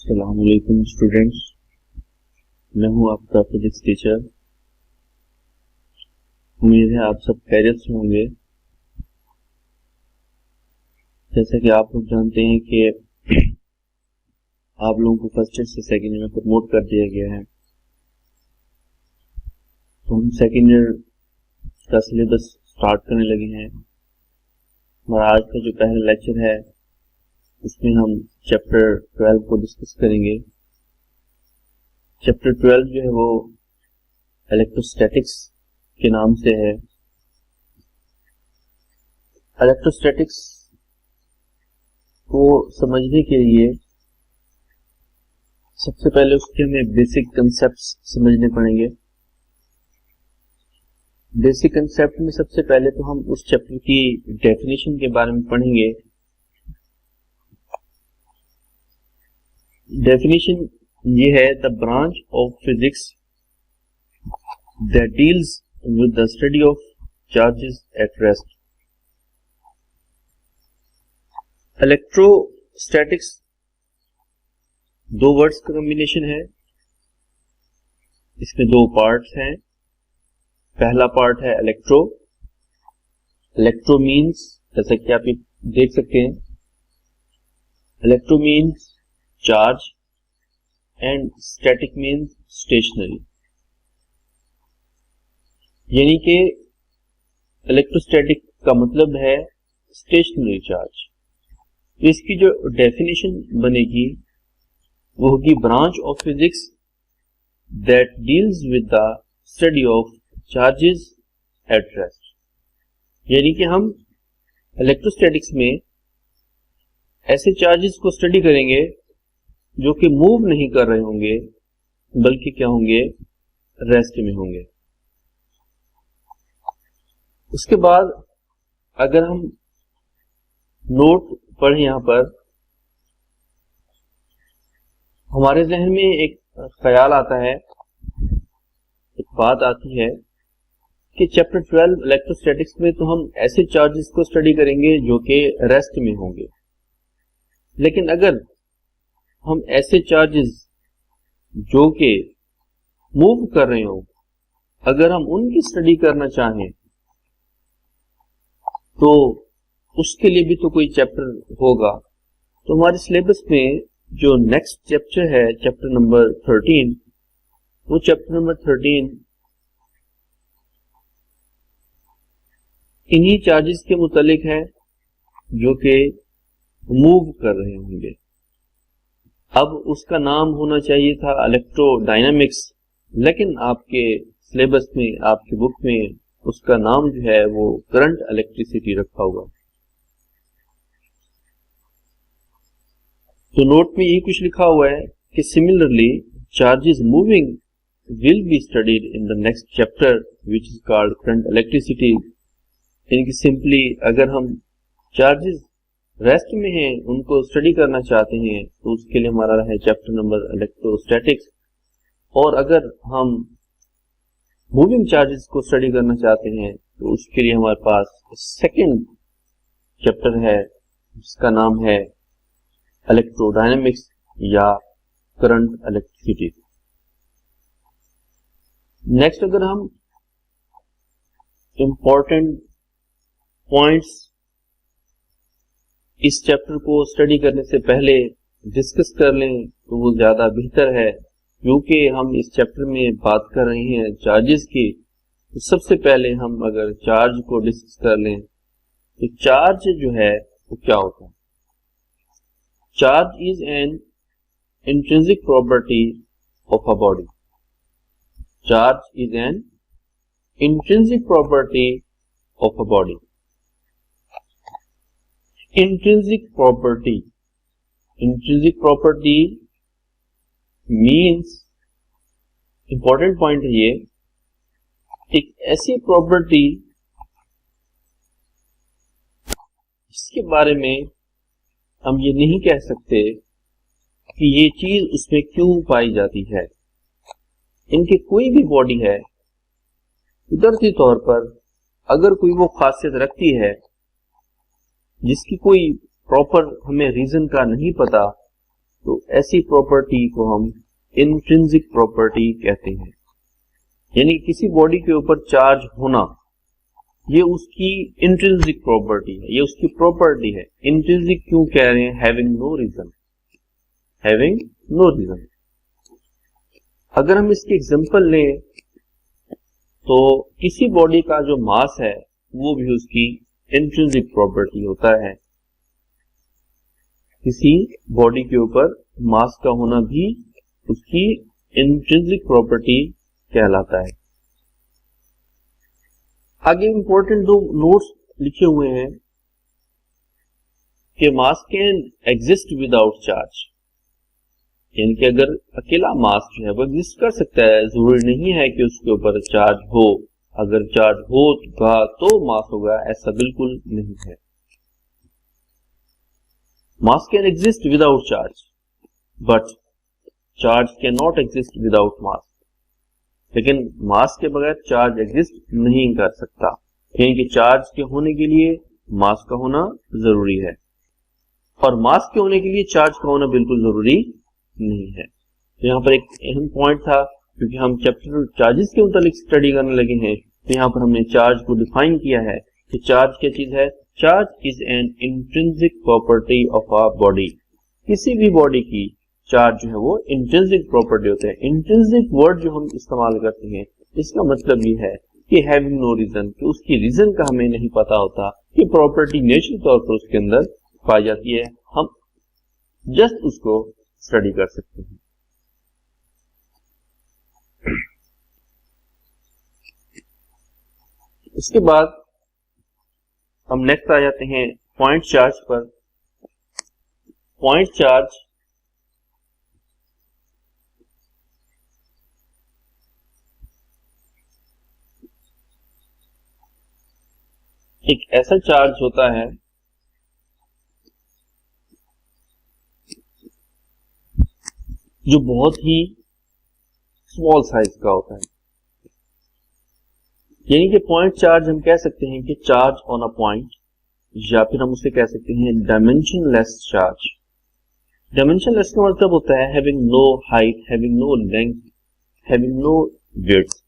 अस्सलाम वालेकुम स्टूडेंट्स, मैं हूं आपका फिजिक्स टीचर। उम्मीद है आप सब खैरियत से होंगे। जैसा कि आप लोग जानते हैं कि आप लोगों को फर्स्ट ईयर से सेकेंड ईयर में प्रमोट कर दिया गया है, तो हम सेकेंड ईयर का सिलेबस स्टार्ट करने लगे हैं। हमारा आज का जो पहला लेक्चर है उसमें हम चैप्टर 12 को डिस्कस करेंगे। चैप्टर 12 जो है वो इलेक्ट्रोस्टैटिक्स के नाम से है। इलेक्ट्रोस्टैटिक्स को समझने के लिए सबसे पहले उसके हमें बेसिक कंसेप्ट्स समझने पड़ेंगे। बेसिक कंसेप्ट में सबसे पहले तो हम उस चैप्टर की डेफिनेशन के बारे में पढ़ेंगे। डेफिनेशन ये है, the branch of physics that deals with the study of charges at rest. Electrostatics दो वर्ड्स का कॉम्बिनेशन है। इसमें दो पार्ट्स हैं। पहला पार्ट है इलेक्ट्रो। इलेक्ट्रो मीन्स, जैसा कि आप देख सकते हैं, electro means charge and static means stationary. यानी कि इलेक्ट्रोस्टैटिक का मतलब है स्टेशनरी चार्ज। तो इसकी जो डेफिनेशन बनेगी वो होगी, branch of physics that deals with the study of charges at rest. यानी कि हम इलेक्ट्रोस्टैटिक्स में ऐसे चार्जेस को स्टडी करेंगे जो कि मूव नहीं कर रहे होंगे, बल्कि क्या होंगे, रेस्ट में होंगे। उसके बाद अगर हम नोट पढ़ें, यहां पर हमारे जहन में एक ख्याल आता है, एक बात आती है कि चैप्टर 12 इलेक्ट्रोस्टैटिक्स में तो हम ऐसे चार्जेस को स्टडी करेंगे जो कि रेस्ट में होंगे। लेकिन अगर हम ऐसे चार्जेस जो कि मूव कर रहे हो, अगर हम उनकी स्टडी करना चाहें तो उसके लिए भी तो कोई चैप्टर होगा। तो हमारे सिलेबस में जो नेक्स्ट चैप्टर है, चैप्टर नंबर 13, वो चैप्टर नंबर 13 इन्हीं चार्जेस के मुतालिक है जो कि मूव कर रहे होंगे। अब उसका नाम होना चाहिए था इलेक्ट्रोडायनामिक्स, लेकिन आपके सिलेबस में, आपके बुक में उसका नाम जो है वो करंट इलेक्ट्रिसिटी रखा हुआ। तो नोट में यही कुछ लिखा हुआ है कि similarly charges moving will be studied in the next chapter which is called current electricity. यानी कि सिंपली अगर हम चार्जेस रेस्ट में हैं, उनको स्टडी करना चाहते हैं, तो उसके लिए हमारा है चैप्टर नंबर इलेक्ट्रोस्टैटिक्स। और अगर हम मूविंग चार्जेस को स्टडी करना चाहते हैं तो उसके लिए हमारे पास सेकंड चैप्टर है जिसका नाम है इलेक्ट्रोडायनामिक्स या करंट इलेक्ट्रिसिटी। नेक्स्ट अगर हम इंपॉर्टेंट पॉइंट्स इस चैप्टर को स्टडी करने से पहले डिस्कस कर लें तो वो ज्यादा बेहतर है, क्योंकि हम इस चैप्टर में बात कर रहे हैं चार्जेस की। तो सबसे पहले हम अगर चार्ज को डिस्कस कर लें तो चार्ज जो है वो क्या होता है। Charge is an intrinsic property of a body. Charge is an intrinsic property of a body. Intrinsic property. Intrinsic property means, important point है ये, एक ऐसी प्रॉपर्टी जिसके बारे में हम ये नहीं कह सकते कि ये चीज उसमें क्यों पाई जाती है। इनकी कोई भी बॉडी है, कुदरती तौर पर अगर कोई वो खासियत रखती है जिसकी कोई प्रॉपर हमें रीजन का नहीं पता, तो ऐसी प्रॉपर्टी को हम इंट्रिंसिक प्रॉपर्टी कहते हैं। यानी किसी बॉडी के ऊपर चार्ज होना ये उसकी इंट्रिंसिक प्रॉपर्टी है, ये उसकी प्रॉपर्टी है। इंट्रिंसिक क्यों कह रहे हैं? Having no reason, having no reason. अगर हम इसकी एग्जांपल लें तो किसी बॉडी का जो मास है वो भी उसकी इंट्रिंसिक प्रॉपर्टी होता है। किसी बॉडी के ऊपर मास का होना भी उसकी इंट्रिंसिक प्रॉपर्टी कहलाता है। आगे इंपॉर्टेंट दो नोट्स लिखे हुए हैं कि मास कैन एग्जिस्ट विदाउट चार्ज, यानी कि अगर अकेला मास जो है वो एग्जिस्ट कर सकता है, जरूरी नहीं है कि उसके ऊपर चार्ज हो। अगर चार्ज होगा तो मास होगा, ऐसा बिल्कुल नहीं है। Mass can exist without charge but charge can not exist without mass. लेकिन मास के बगैर चार्ज एग्जिस्ट नहीं कर सकता, क्योंकि चार्ज के होने के लिए मास का होना जरूरी है और मास के होने के लिए चार्ज का होना बिल्कुल जरूरी नहीं है। तो यहाँ पर एक अहम पॉइंट था, क्योंकि हम चैप्टर चार्जेस के मुतालिक स्टडी करने लगे हैं, तो यहाँ पर हमने चार्ज को डिफाइन किया है कि चार्ज क्या चीज है। Charge is an intrinsic property of a body. किसी भी बॉडी की चार्ज जो है वो इंट्रिंसिक प्रॉपर्टी होते हैं। इंट्रिंसिक वर्ड जो हम इस्तेमाल करते हैं इसका मतलब ये है कि हैविंग नो रीजन, कि उसकी रीजन का हमें नहीं पता होता, कि प्रॉपर्टी नेचुरल तौर पर उसके अंदर पाई जाती है, हम जस्ट उसको स्टडी कर सकते हैं। इसके बाद हम नेक्स्ट आ जाते हैं पॉइंट चार्ज पर। पॉइंट चार्ज एक ऐसा चार्ज होता है जो बहुत ही स्मॉल साइज का होता है। यानी कि पॉइंट चार्ज हम कह सकते हैं कि चार्ज ऑन अ पॉइंट, या फिर हम उसे कह सकते हैं डायमेंशनलेस चार्ज। डायमेंशनलेस का मतलब होता है having no height, having no length, having no width.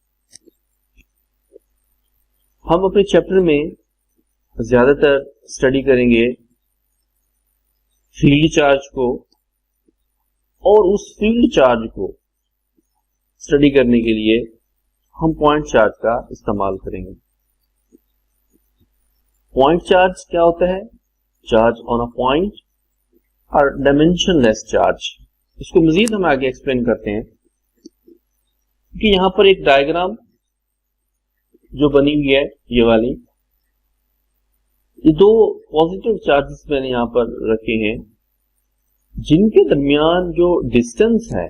हम अपने चैप्टर में ज्यादातर स्टडी करेंगे फील्ड चार्ज को, और उस फील्ड चार्ज को स्टडी करने के लिए हम पॉइंट चार्ज का इस्तेमाल करेंगे। पॉइंट चार्ज क्या होता है? चार्ज ऑन अ पॉइंट और डायमेंशनलेस चार्ज। इसको मजीद हम आगे एक्सप्लेन करते हैं कि यहां पर एक डायग्राम जो बनी हुई है ये वाली, ये दो पॉजिटिव चार्जेस मैंने यहां पर रखे हैं, जिनके दरमियान जो डिस्टेंस है,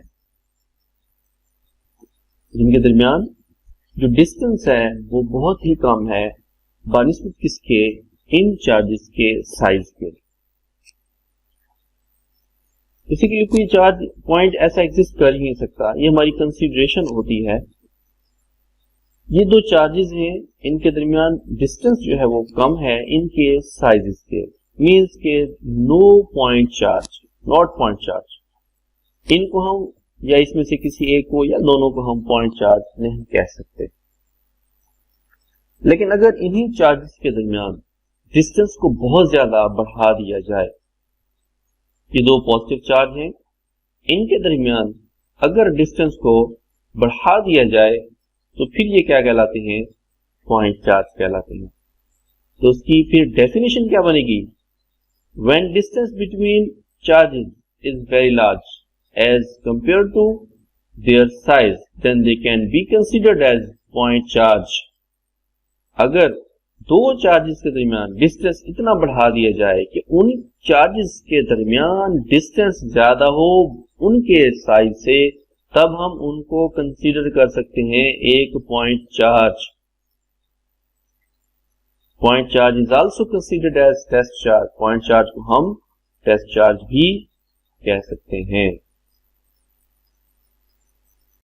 जिनके दरमियान जो डिस्टेंस है वो बहुत ही कम है बानिस्बत किसके? इन चार्जेस के साइज के। बेसिकली कोई चार्ज पॉइंट ऐसा एग्जिस्ट कर ही नहीं सकता, ये हमारी कंसीडरेशन होती है। ये दो चार्जेस हैं, इनके दरमियान डिस्टेंस जो है वो कम है इनके साइजेस के, मींस के no point charge, not point charge. इनको हम या इसमें से किसी एक को या दोनों को हम पॉइंट चार्ज नहीं कह सकते। लेकिन अगर इन्हीं चार्जेस के दरमियान डिस्टेंस को बहुत ज्यादा बढ़ा दिया जाए, ये दो पॉजिटिव चार्ज हैं, इनके दरमियान अगर डिस्टेंस को बढ़ा दिया जाए तो फिर ये क्या कहलाते हैं? पॉइंट चार्ज कहलाते हैं। तो उसकी फिर डेफिनेशन क्या बनेगी? When distance between charges is very large as compare to their size, then they can be considered as point charge. अगर दो चार्जेस के दरमियान डिस्टेंस इतना बढ़ा दिया जाए कि उन चार्जेस के दरमियान डिस्टेंस ज्यादा हो उनके साइज से, तब हम उनको कंसीडर कर सकते हैं एक point charge. Point charge is also considered as test charge. Point charge को हम टेस्ट चार्ज भी कह सकते हैं।